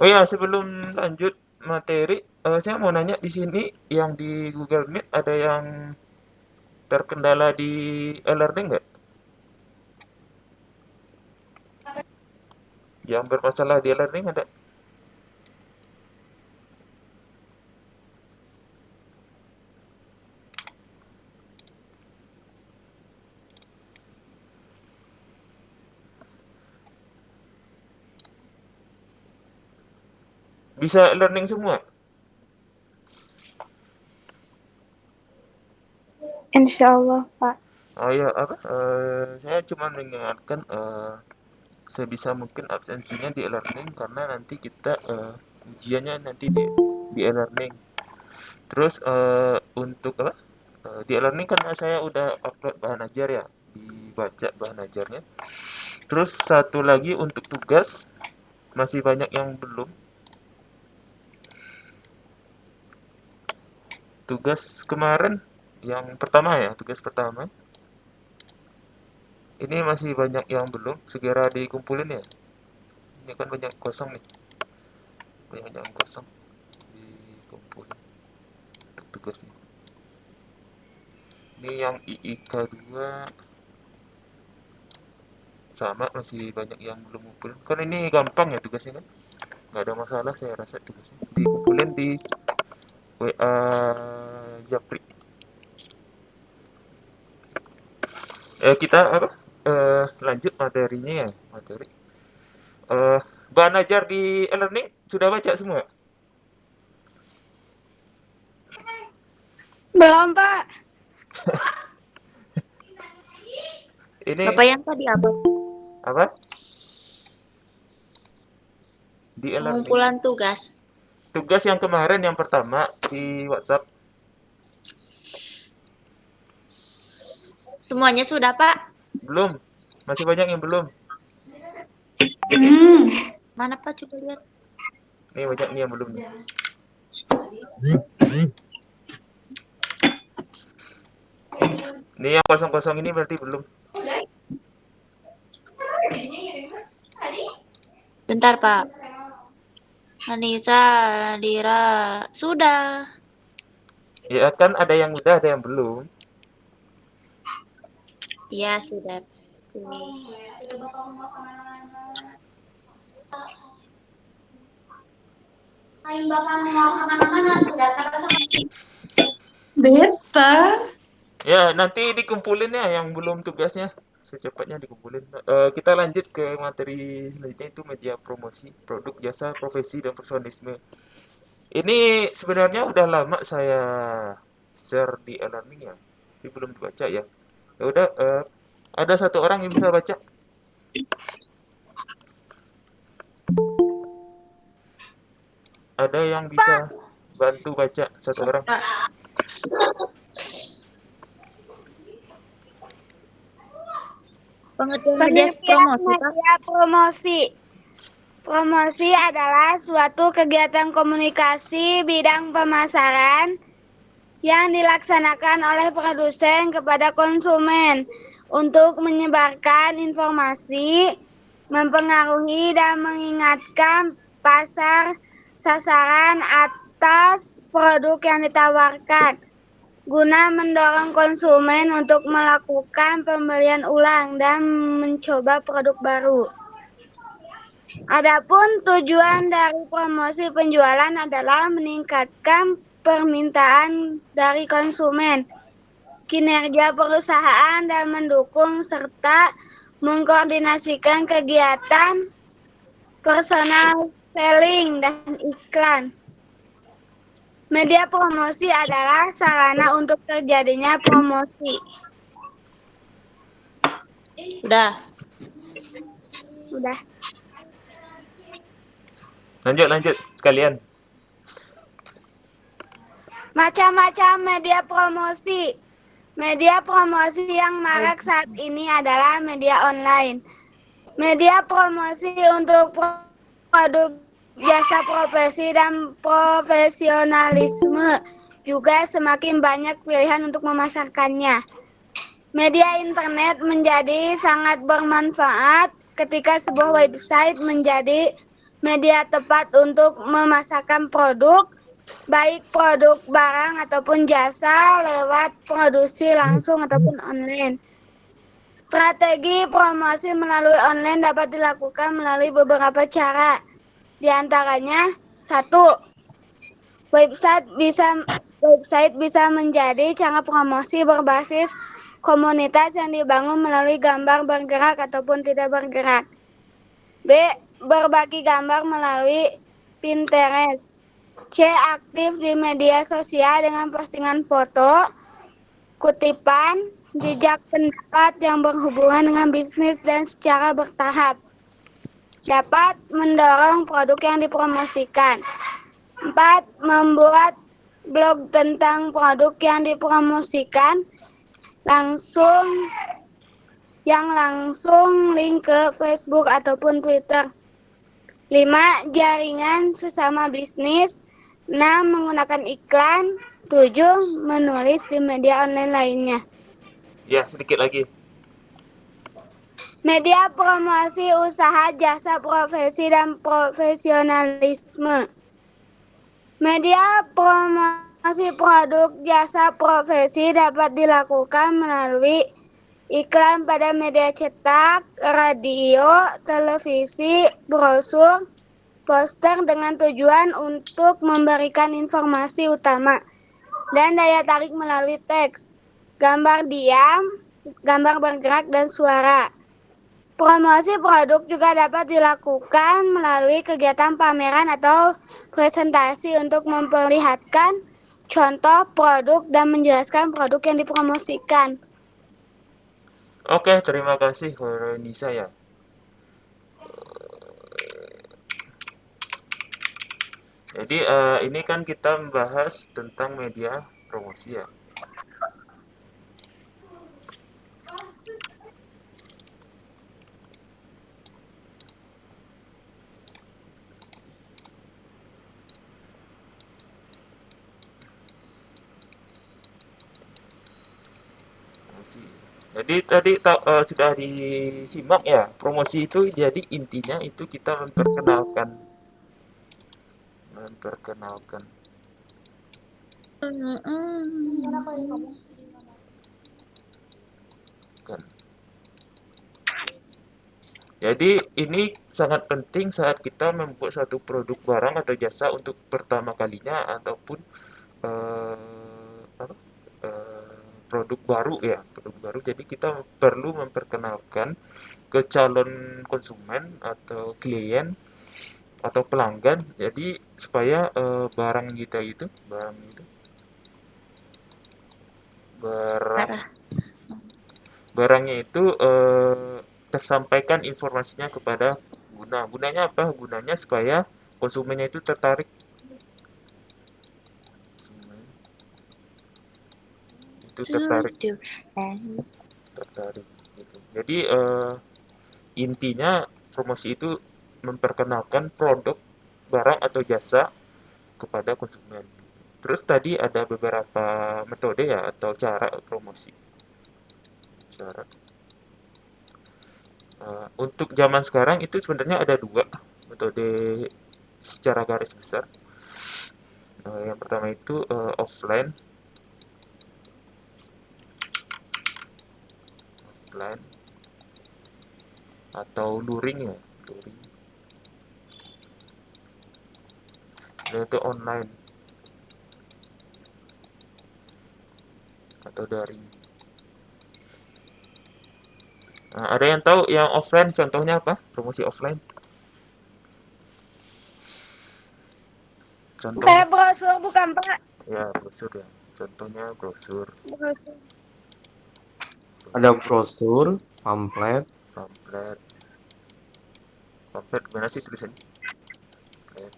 Oh ya, sebelum lanjut materi, saya mau nanya di sini yang di Google Meet ada yang terkendala di e-learning nggak? Yang bermasalah di e-learning ada? Bisa e-learning semua? Insya Allah, Pak. Oh ya, apa? Saya cuma mengingatkan sebisa mungkin absensinya di e-learning karena nanti kita ujiannya nanti di e-learning. Terus untuk apa? Di e-learning karena saya udah upload bahan ajar ya, dibaca bahan ajarnya. Terus satu lagi untuk tugas masih banyak yang belum. Tugas kemarin yang pertama ya, tugas pertama. Ini masih banyak yang belum, segera dikumpulin ya. Ini kan banyak kosong nih, banyak yang kosong dikumpulin untuk tugasnya. Ini yang IIK 2 sama masih banyak yang belum ngumpulin. Kan ini gampang ya tugasnya kan? Nggak ada masalah saya rasa tugasnya. Dikumpulin di WA Japri. Kita apa? Lanjut materinya ya, materi. Eh, bahan ajar di e-learning sudah baca semua? Belum, Pak. Ini Bapak yang tadi apa? apa? Di e-learning. Pengumpulan tugas. Tugas yang kemarin yang pertama di WhatsApp Semuanya sudah, Pak? belum. Masih banyak yang belum. Mana, Pak? Coba lihat. Nih banyak nih yang belum nih. Nih yang kosong-kosong ini berarti belum. Bentar, Pak. Anissa, Dira, sudah. Ya kan ada yang udah, ada yang belum. Iya, sudah. Beta. Ya nanti dikumpulin ya yang belum tugasnya. Secepatnya dikumpulin. Kita lanjut ke materi selanjutnya itu media promosi, produk, jasa, profesi, dan personalisme. Ini sebenarnya udah lama saya share di e-learning ya, tapi belum dibaca ya. Ya udah, ada satu orang yang bisa baca. Ada yang bisa bantu baca satu orang. Pak, pengertian media Pengertian promosi, Pak. media promosi. Promosi adalah suatu kegiatan komunikasi bidang pemasaran yang dilaksanakan oleh produsen kepada konsumen untuk menyebarkan informasi, mempengaruhi dan mengingatkan pasar sasaran atas produk yang ditawarkan, guna mendorong konsumen untuk melakukan pembelian ulang dan mencoba produk baru. Adapun tujuan dari promosi penjualan adalah meningkatkan permintaan dari konsumen, kinerja perusahaan, dan mendukung serta mengkoordinasikan kegiatan personal selling dan iklan. Media promosi adalah sarana untuk terjadinya promosi. Sudah. Sudah. Lanjut sekalian. Macam-macam media promosi. Media promosi yang marak saat ini adalah media online. Media promosi untuk produk, jasa, profesi, dan profesionalisme juga semakin banyak pilihan untuk memasarkannya. Media internet menjadi sangat bermanfaat ketika sebuah website menjadi media tepat untuk memasarkan produk, baik produk barang ataupun jasa lewat produksi langsung ataupun online. Strategi promosi melalui online dapat dilakukan melalui beberapa cara. Di antaranya, 1. Website bisa menjadi cara promosi berbasis komunitas yang dibangun melalui gambar bergerak ataupun tidak bergerak. B. Berbagi gambar melalui Pinterest. C. Aktif di media sosial dengan postingan foto, kutipan, jejak pendapat yang berhubungan dengan bisnis dan secara bertahap. Dapat mendorong produk yang dipromosikan. 4. Membuat blog tentang produk yang dipromosikan langsung link ke Facebook ataupun Twitter. 5. Jaringan sesama bisnis. 6. Menggunakan iklan. 7. Menulis di media online lainnya. Ya, sedikit lagi. Media promosi usaha, jasa, profesi, dan profesionalisme. Media promosi produk, jasa, profesi dapat dilakukan melalui iklan pada media cetak, radio, televisi, brosur, poster dengan tujuan untuk memberikan informasi utama dan daya tarik melalui teks, gambar diam, gambar bergerak, dan suara. Promosi produk juga dapat dilakukan melalui kegiatan pameran atau presentasi untuk memperlihatkan contoh produk dan menjelaskan produk yang dipromosikan. Oke, terima kasih Nisa ya. Jadi ini kan kita membahas tentang media promosi ya. Promosi. Jadi tadi sudah disimak ya. Promosi itu jadi intinya itu kita memperkenalkan. Kan. Jadi ini sangat penting saat kita membuat suatu produk barang atau jasa untuk pertama kalinya ataupun apa, produk baru ya, produk baru. Jadi kita perlu memperkenalkan ke calon konsumen atau klien atau pelanggan. Jadi supaya barang Parah. barangnya itu tersampaikan informasinya kepada pengguna. Gunanya apa? Gunanya supaya konsumennya itu tertarik. Konsumen itu tertarik, tertarik gitu. Jadi intinya promosi itu memperkenalkan produk, barang atau jasa kepada konsumen. Terus tadi ada beberapa metode ya atau cara promosi. Cara untuk zaman sekarang itu sebenarnya ada dua metode secara garis besar. Yang pertama itu offline atau luring ya, luring. Dan itu online atau daring. Nah, ada yang tahu yang offline contohnya apa? Promosi offline. Contohnya Kayak brosur bukan Pak? ya brosur ya. Contohnya brosur, Brosur. Ada brosur, pamflet, pamflet. Pamflet gimana sih tulisannya? Pamflet.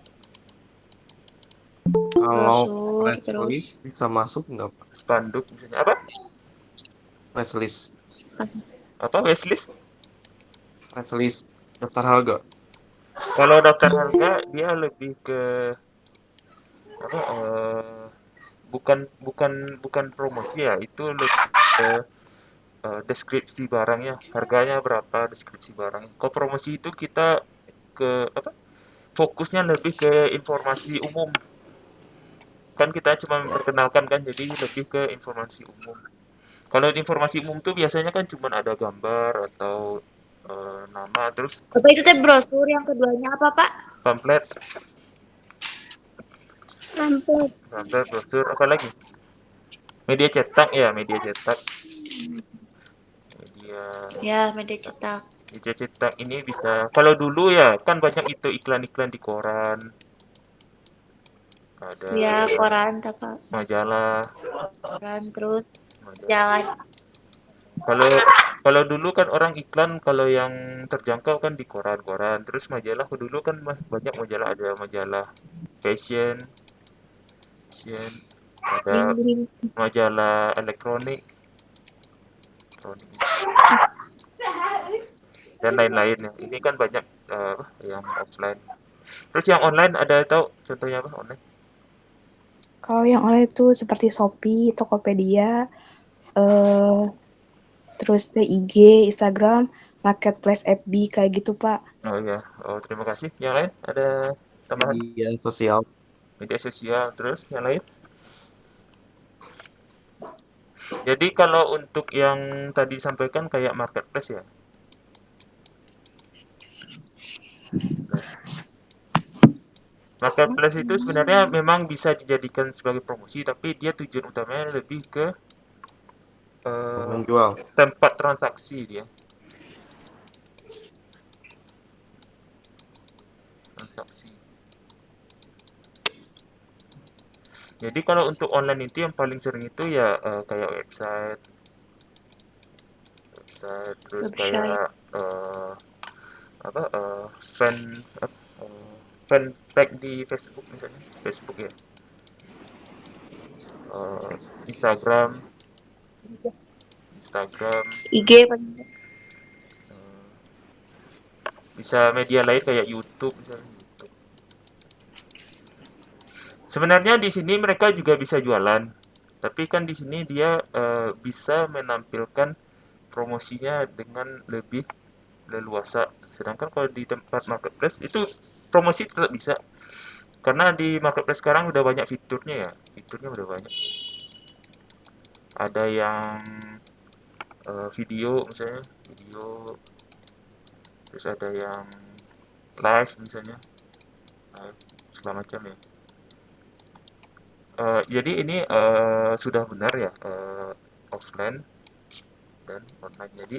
kalau Brosur press terus release bisa masuk nggak Pak? Spanduk misalnya apa? Press release, Apa wishlist? press release, daftar harga. Kalau daftar harga dia lebih ke apa? Bukan bukan bukan promosi ya, itu lebih ke deskripsi barangnya, harganya berapa, deskripsi barangnya. Kalau promosi itu kita ke apa? fokusnya lebih ke informasi umum. Kan kita cuma memperkenalkan kan, jadi lebih ke informasi umum. Kalau di informasi umum tuh biasanya kan cuma ada gambar atau nama, terus Bapak itu teh brosur, yang keduanya apa, Pak? pamflet, Pamflet. pamflet, brosur, apa lagi? Media cetak ya, media cetak, media Ya, media cetak. media cetak ini bisa. Kalau dulu ya kan banyak itu iklan-iklan di koran, ada Ya, koran, apa? majalah, Koran terus majalah. jalan. Kalau kalau dulu kan orang iklan kalau yang terjangkau kan di koran-koran. Terus majalah dulu kan banyak majalah, ada majalah fashion, fashion, ada Link-link. majalah elektronik, elektronik dan lain-lain ya. Ini kan banyak yang offline. Terus yang online ada tahu contohnya apa online? Kalau yang online itu seperti Shopee, Tokopedia, eh, terus IG, Instagram, Marketplace FB kayak gitu, Pak. Oh iya, oh terima kasih. Yang lain ada tambahan? Media sosial. Media sosial, terus yang lain? Jadi kalau untuk yang tadi sampaikan kayak marketplace ya. Marketplace itu sebenarnya memang bisa dijadikan sebagai promosi, tapi dia tujuan utamanya lebih ke Menjual. tempat transaksi dia. Transaksi. Jadi kalau untuk online itu yang paling sering itu ya kayak website, website, terus Website. kayak apa fan fanpage di Facebook misalnya, Facebook ya, Instagram, Instagram, IG paling enggak. eh, bisa media lain kayak YouTube misalnya. Sebenarnya di sini mereka juga bisa jualan, tapi kan di sini dia bisa menampilkan promosinya dengan lebih leluasa. Sedangkan kalau di tempat marketplace itu promosi tetap bisa, karena di marketplace sekarang udah banyak fiturnya ya, fiturnya udah banyak. Ada yang video misalnya, video, terus ada yang live misalnya, live segala macam ya. Jadi ini sudah benar ya, offline dan online. Jadi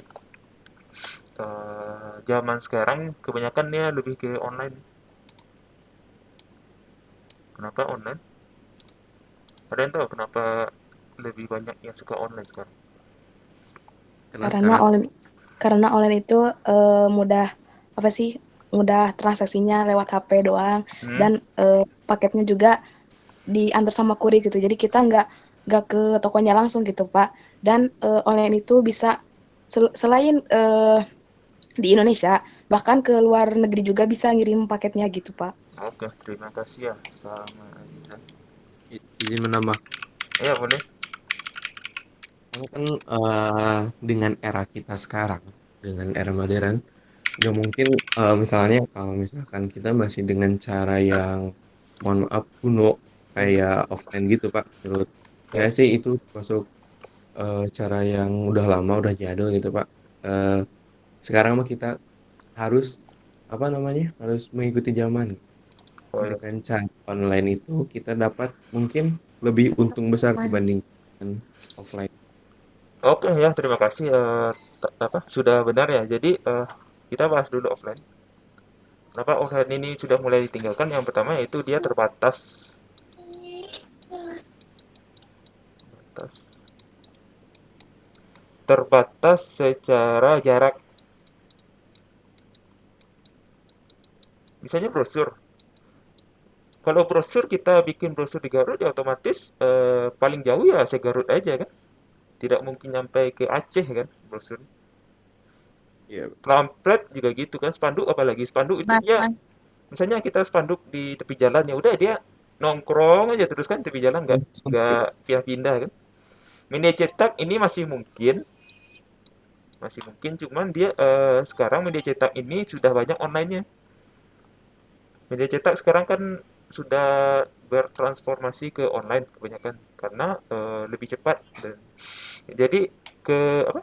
zaman sekarang kebanyakan dia lebih ke online. Kenapa online? Ada yang tahu kenapa lebih banyak yang suka online sekarang? Karena Karena sekarang online karena online itu mudah apa sih? Mudah transaksinya lewat HP doang Hmm? dan paketnya juga diantar sama kurir gitu. Jadi kita nggak ke tokonya langsung gitu, Pak. Dan online itu bisa selain di Indonesia, bahkan ke luar negeri juga bisa ngirim paketnya gitu, Pak. Oke, terima kasih ya sama Aziza. izin menambah. Ya boleh. Karena kan dengan era kita sekarang, dengan era modern, nggak mungkin misalnya kalau misalkan kita masih dengan cara yang mohon maaf kuno kayak offline gitu Pak. Menurut saya Ya. sih itu masuk cara yang udah lama, udah jadul gitu Pak. Eh, Sekarang mah kita harus apa namanya harus mengikuti zaman. Oh, ya. Dengan cara online itu kita dapat mungkin lebih untung besar dibandingkan offline. Oke ya, terima kasih. Apa sudah benar ya. Jadi kita bahas dulu offline. Kenapa offline ini sudah mulai ditinggalkan? Yang pertama yaitu dia terbatas, terbatas, terbatas secara jarak. Misalnya brosur. Kalau brosur kita bikin brosur di Garut ya otomatis paling jauh ya se Garut aja kan. Tidak mungkin nyampe ke Aceh kan brosur. Iya, Pamflet juga gitu kan, spanduk apalagi spanduk itu Mas, ya, Mas. misalnya kita spanduk di tepi jalan ya udah dia nongkrong aja terus kan tepi jalan nggak pindah-pindah kan. Media cetak ini masih mungkin cuman dia sekarang media cetak ini sudah banyak online-nya. Media cetak sekarang kan sudah bertransformasi ke online kebanyakan karena lebih cepat dan jadi ke apa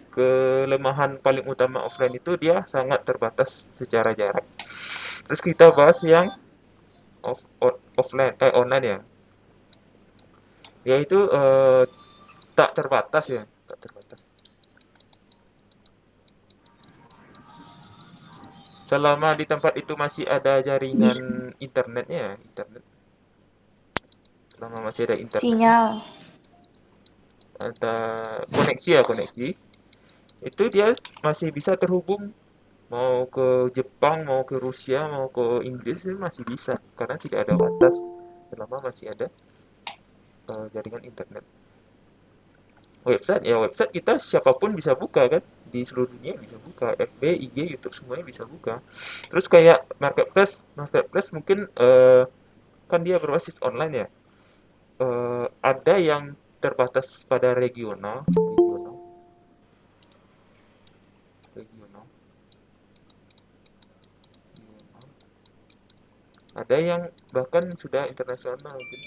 kelemahan paling utama offline itu dia sangat terbatas secara jarak. Terus kita bahas yang offline online ya, yaitu tak terbatas ya, tak terbatas. Selama di tempat itu masih ada jaringan Bisa. internetnya, internet. Selama masih ada internet, Sinyal. ada koneksi ya koneksi, itu dia masih bisa terhubung mau ke Jepang, mau ke Rusia, mau ke Inggris itu masih bisa karena tidak ada batas selama masih ada jaringan internet. Website ya website kita siapapun bisa buka kan di seluruh dunia bisa buka FB, IG, YouTube semuanya bisa buka. Terus kayak marketplace, marketplace mungkin kan dia berbasis online ya. Ada yang terbatas pada regional, regional. Ada yang bahkan sudah internasional mungkin.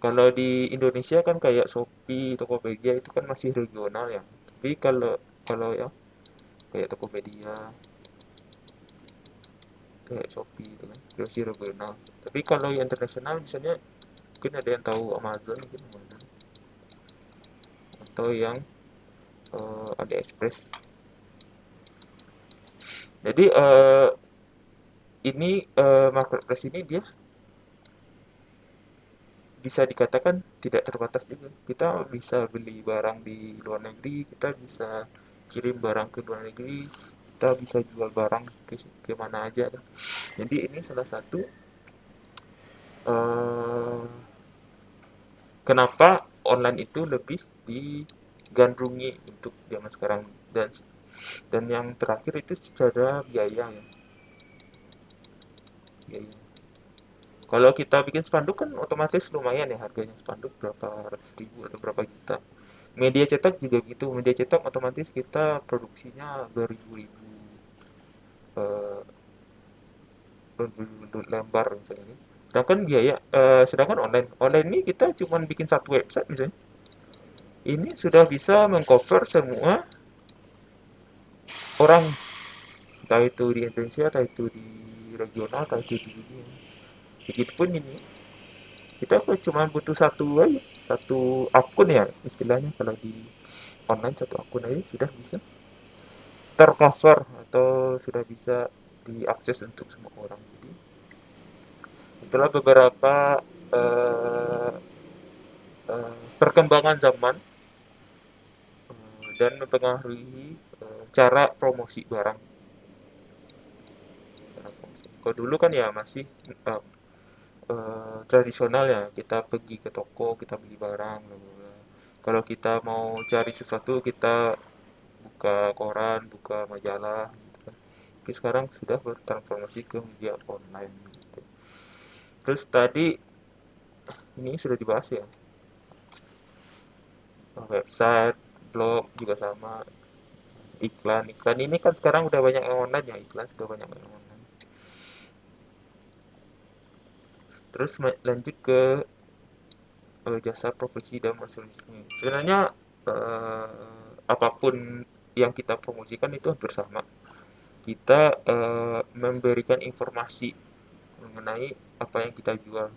Kalau di Indonesia kan kayak Shopee, Tokopedia itu kan masih regional ya. Tapi kalau kalau ya kayak Tokopedia, kayak Shopee itu kan masih regional. Tapi kalau yang internasional misalnya mungkin ada yang tahu Amazon mungkin Amazon atau yang AliExpress. Jadi ini marketplace ini dia bisa dikatakan tidak terbatas juga. Kita bisa beli barang di luar negeri, kita bisa kirim barang ke luar negeri, kita bisa jual barang ke mana aja kan. Jadi ini salah satu eh, kenapa online itu lebih digandrungi untuk zaman sekarang dan yang terakhir itu secara biaya ya. Biaya. Kalau kita bikin spanduk kan otomatis lumayan ya harganya spanduk berapa ratus ribu atau berapa juta. Media cetak juga gitu. Media cetak otomatis kita produksinya beribu-ribu eh, lembar misalnya. Sedangkan online ini kita cuma bikin satu website misalnya. Ini sudah bisa mengcover semua orang, entah itu di Indonesia, entah itu di regional, entah itu di dunia. Begitupun ini, kita cuma butuh satu aja, satu akun ya istilahnya kalau di online satu akun aja sudah bisa tercover atau sudah bisa diakses untuk semua orang. Jadi itulah beberapa eh, perkembangan zaman dan mempengaruhi cara promosi barang. Kalau dulu kan ya masih tradisional ya, kita pergi ke toko, kita beli barang. Kalau kita mau cari sesuatu, kita buka koran, buka majalah. Gitu kan. Tapi sekarang sudah bertransformasi ke media online. Gitu. Terus tadi ini sudah dibahas ya, website, blog juga sama, iklan. Iklan ini kan sekarang udah banyak yang online ya, iklan sudah banyak yang online. Terus lanjut ke jasa profesi dan masing-masing. Sebenarnya apapun yang kita promosikan itu hampir sama. Kita memberikan informasi mengenai apa yang kita jual.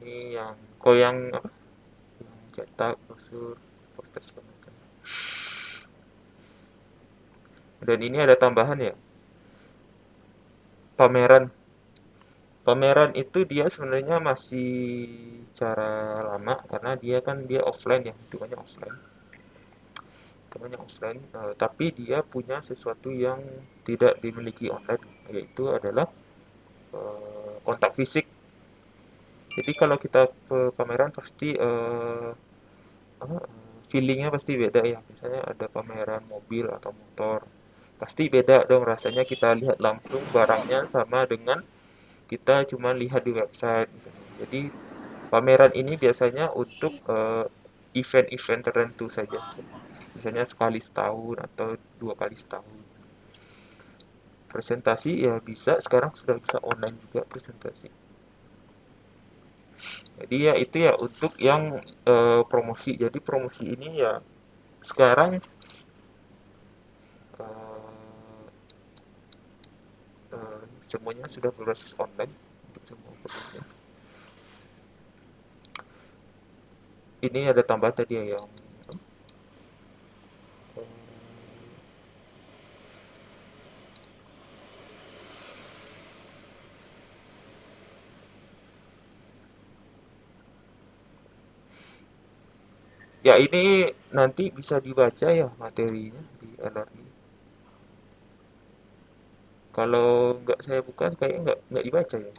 Ini yang kalau yang apa? Yang cetak, brosur, poster segala macam. Dan ini ada tambahan ya, pameran. Pameran itu dia sebenarnya masih cara lama karena dia offline ya, hitungannya offline. Hitungannya offline, tapi dia punya sesuatu yang tidak dimiliki online, yaitu adalah kontak fisik. Jadi kalau kita ke pameran pasti feelingnya pasti beda ya. Misalnya ada pameran mobil atau motor, pasti beda dong rasanya kita lihat langsung barangnya sama dengan kita cuma lihat di website misalnya. Jadi pameran ini biasanya untuk event-event tertentu saja. misalnya sekali setahun atau 2 kali setahun. Presentasi ya bisa, sekarang sudah bisa online juga presentasi. Jadi ya itu ya untuk yang promosi. Jadi promosi ini ya sekarang eh, semuanya sudah berbasis online untuk semua produknya. Ini ada tambah tadi ya yang eh, ya ini nanti bisa dibaca ya materinya di LRI. Kalau nggak saya buka kayaknya nggak dibaca ya.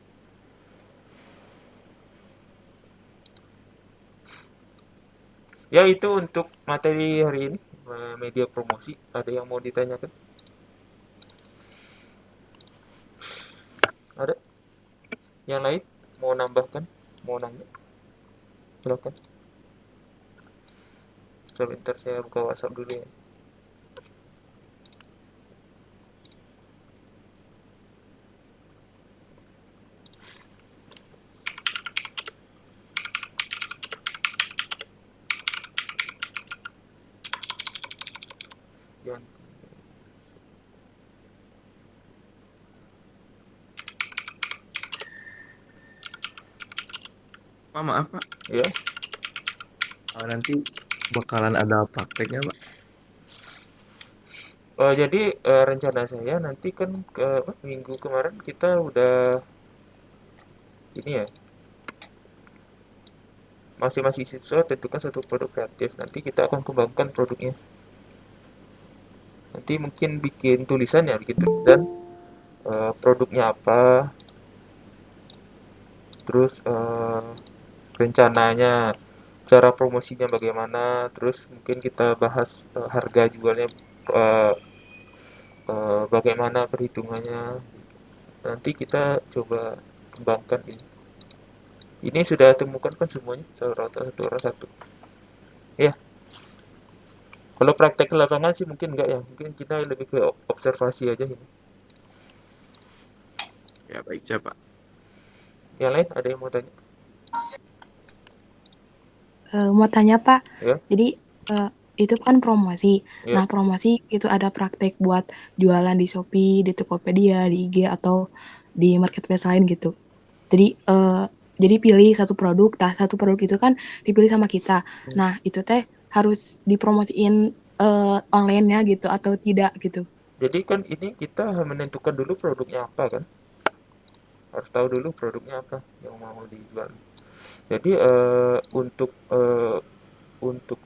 Ya itu untuk materi hari ini, media promosi. Ada yang mau ditanyakan? Ada? Yang lain mau nambahkan? Mau nanya? Silakan. Sebentar saya buka WhatsApp dulu ya. Jangan. Pak, maaf Pak, Ya. nanti bakalan ada prakteknya Pak. Jadi rencana saya nanti kan minggu kemarin kita udah ini ya, masing-masing siswa tentukan satu produk kreatif. Nanti kita akan kembangkan produknya. Nanti mungkin bikin tulisan ya, bikin tulisan produknya apa, terus rencananya, cara promosinya bagaimana, terus mungkin kita bahas harga jualnya, eh, bagaimana perhitungannya. Nanti kita coba kembangkan ini. Ini sudah temukan kan semuanya, satu orang satu. Ya, kalau praktek ke lapangan sih mungkin enggak ya, mungkin kita lebih ke observasi aja ini. Ya baik siap Pak. Yang lain ada yang mau tanya? Mau tanya Pak, Ya, jadi itu kan promosi. ya. Nah, promosi itu ada praktek buat jualan di Shopee, di Tokopedia, di IG atau di marketplace lain gitu. Jadi jadi pilih satu produk, satu produk itu kan dipilih sama kita. Nah, itu teh harus dipromosiin online-nya gitu atau tidak gitu. Jadi kan ini kita menentukan dulu produknya apa kan? Harus tahu dulu produknya apa yang mau dijual. Jadi untuk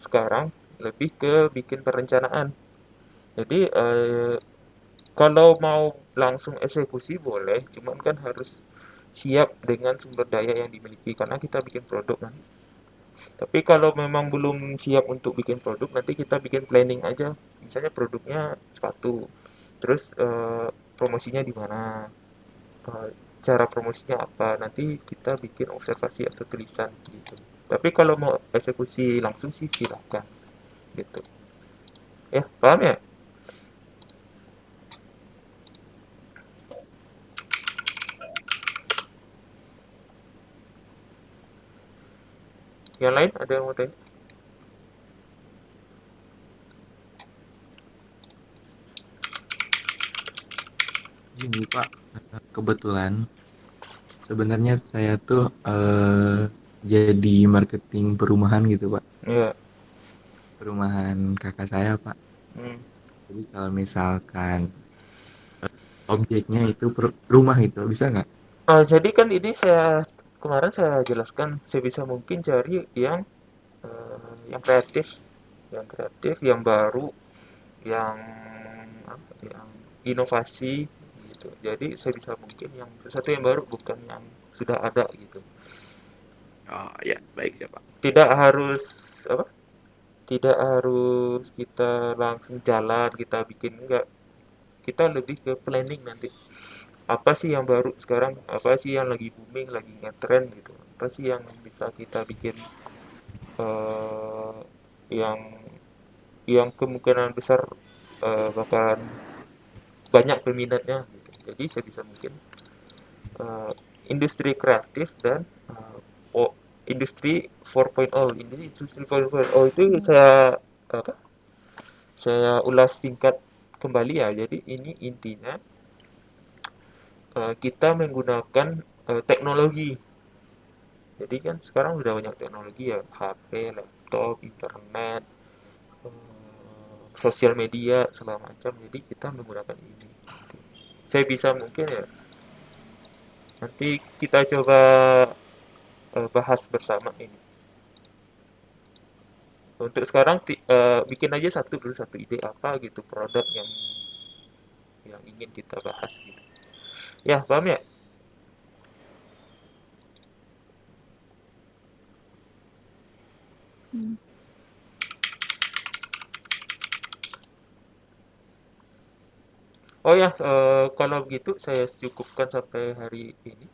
sekarang lebih ke bikin perencanaan. Jadi kalau mau langsung eksekusi boleh, cuman kan harus siap dengan sumber daya yang dimiliki karena kita bikin produk kan. Tapi kalau memang belum siap untuk bikin produk, nanti kita bikin planning aja. Misalnya produknya sepatu, terus promosinya di mana, eh, cara promosinya apa. Nanti kita bikin observasi atau tulisan gitu. Tapi kalau mau eksekusi langsung sih silakan gitu. Ya, paham ya? Yang lain ada yang mau tanya? Gini Pak, kebetulan sebenarnya saya tuh jadi marketing perumahan gitu Pak. Ya. Perumahan kakak saya Pak. Hmm. Jadi kalau misalkan objeknya itu rumah itu bisa nggak? Jadi kan ini kemarin saya jelaskan sebisa mungkin cari yang kreatif, yang baru, yang yang inovasi gitu. Jadi sebisa mungkin yang sesuatu yang baru bukan yang sudah ada gitu. Oh ya baik ya Pak. Tidak harus apa? Tidak harus kita langsung jalan kita bikin enggak. Kita lebih ke planning nanti. Apa sih yang baru sekarang? Apa sih yang lagi booming, lagi ngetrend gitu? Apa sih yang bisa kita bikin yang yang kemungkinan besar bakalan banyak peminatnya gitu. Jadi sebisa mungkin eh, industri kreatif dan industri 4.0. Industri 4.0 itu apa? Saya ulas singkat kembali ya. Jadi ini intinya kita menggunakan teknologi. Jadi kan sekarang udah banyak teknologi ya, HP, laptop, internet, sosial media segala macam. Jadi kita menggunakan ini. Saya bisa mungkin ya nanti kita coba bahas bersama ini. Untuk sekarang bikin aja satu ide apa gitu produk yang ingin kita bahas gitu. Ya, paham ya? Hmm. Oh ya, kalau begitu saya cukupkan sampai hari ini.